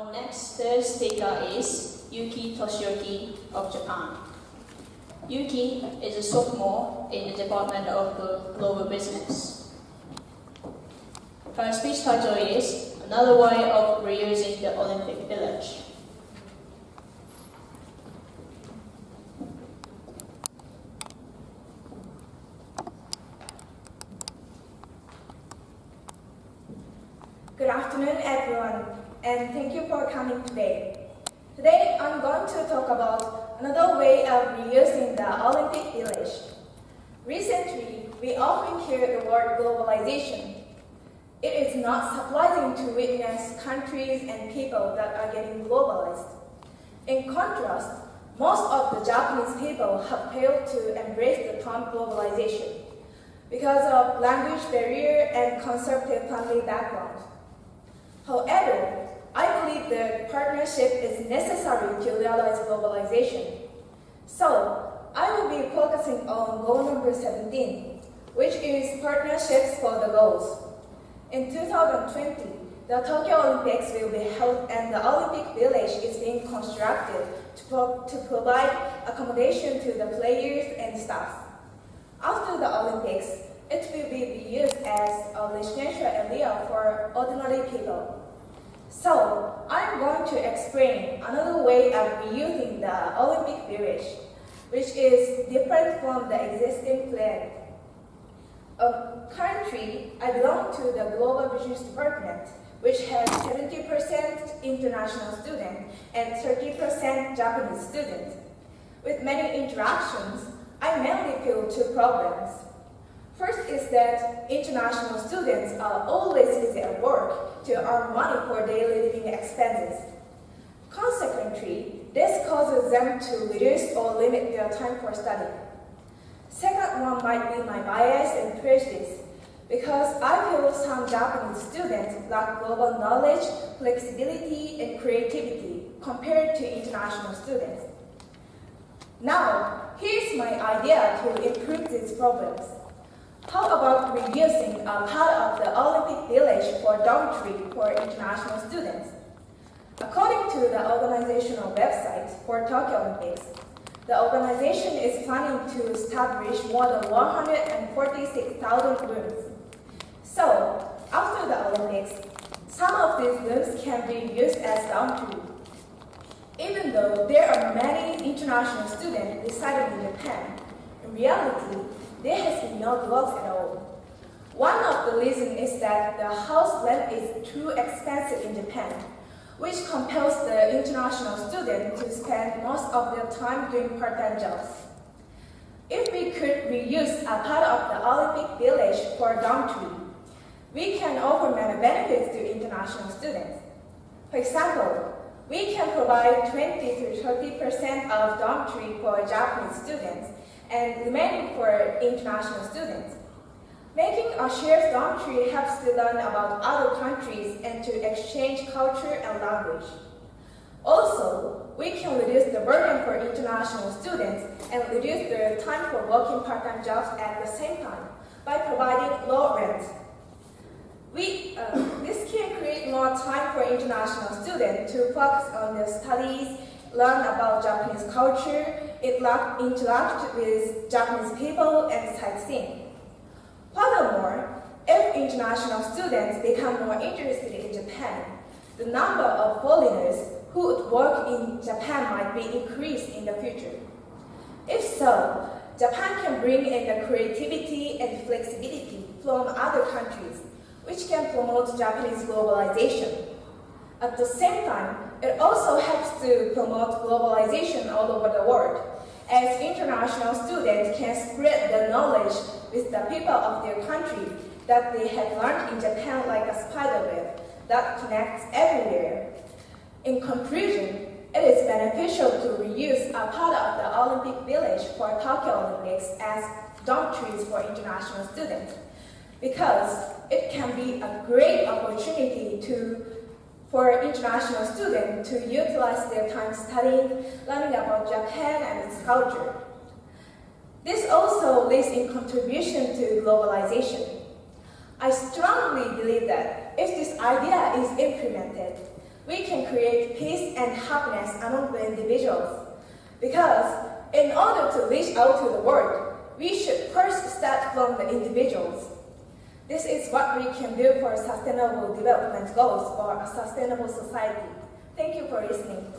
Our next third speaker is Yuki Toshioki of Japan. Yuki is a sophomore in the Department of Global Business. Her speech title is Another Way of Reusing the Olympic Village. Good afternoon, everyone, and thank you for coming today. Today, I'm going to talk about another way of reusing the Olympic Village. Recently, we often hear the word globalization. It is not surprising to witness countries and people that are getting globalized. In contrast, most of the Japanese people have failed to embrace the term globalization because of language barrier and conservative family background. However, I believe that partnership is necessary to realize globalization. So, I will be focusing on goal number 17, which is partnerships for the goals. In 2020, the Tokyo Olympics will be held and the Olympic Village is being constructed to provide accommodation to the players and staff. After the Olympics, it will be used as a residential area for ordinary people. So, I'm going to explain another way of reusing the Olympic Village, which is different from the existing plan. Currently, I belong to the Global Business Department, which has 70% international students and 30% Japanese students. With many interactions, I mainly feel two problems. First is that international students are always busy at work to earn money for daily living expenses. Consequently, this causes them to reduce or limit their time for study. Second one might be my bias and prejudice, because I feel some Japanese students lack global knowledge, flexibility, and creativity compared to international students. Now, here's my idea to improve these problems. How about reusing a part of the Olympic Village for dormitory for international students? According to the organizational website for Tokyo Olympics, the organization is planning to establish more than 146,000 rooms. So, after the Olympics, some of these rooms can be used as dormitory. Even though there are many international students residing in Japan, in reality, there has been no growth at all. One of the reasons is that the house rent is too expensive in Japan, which compels the international student to spend most of their time doing part-time jobs. If we could reuse a part of the Olympic Village for dormitory, we can offer many benefits to international students. For example, we can provide 20 to 30% of dormitory for Japanese students and remaining for international students. Making a shared dormitory helps to learn about other countries and to exchange culture and language. Also, we can reduce the burden for international students and reduce their time for working part-time jobs at the same time by providing low rent. This can create more time for international students to focus on their studies, learn about Japanese culture, interact with Japanese people, and sightseeing. Furthermore, if international students become more interested in Japan, the number of foreigners who would work in Japan might be increased in the future. If so, Japan can bring in the creativity and flexibility from other countries, which can promote Japanese globalization. At the same time, it also helps to promote globalization all over the world, as international students can spread the knowledge with the people of their country that they have learned in Japan like a spider web that connects everywhere. In conclusion, it is beneficial to reuse a part of the Olympic Village for Tokyo Olympics as dormitories for international students, because it can be a great opportunity for international students to utilize their time studying, learning about Japan and its culture. This also leads in contribution to globalization. I strongly believe that if this idea is implemented, we can create peace and happiness among the individuals. Because in order to reach out to the world, we should first start from the individuals. This is what we can do for sustainable development goals or a sustainable society. Thank you for listening.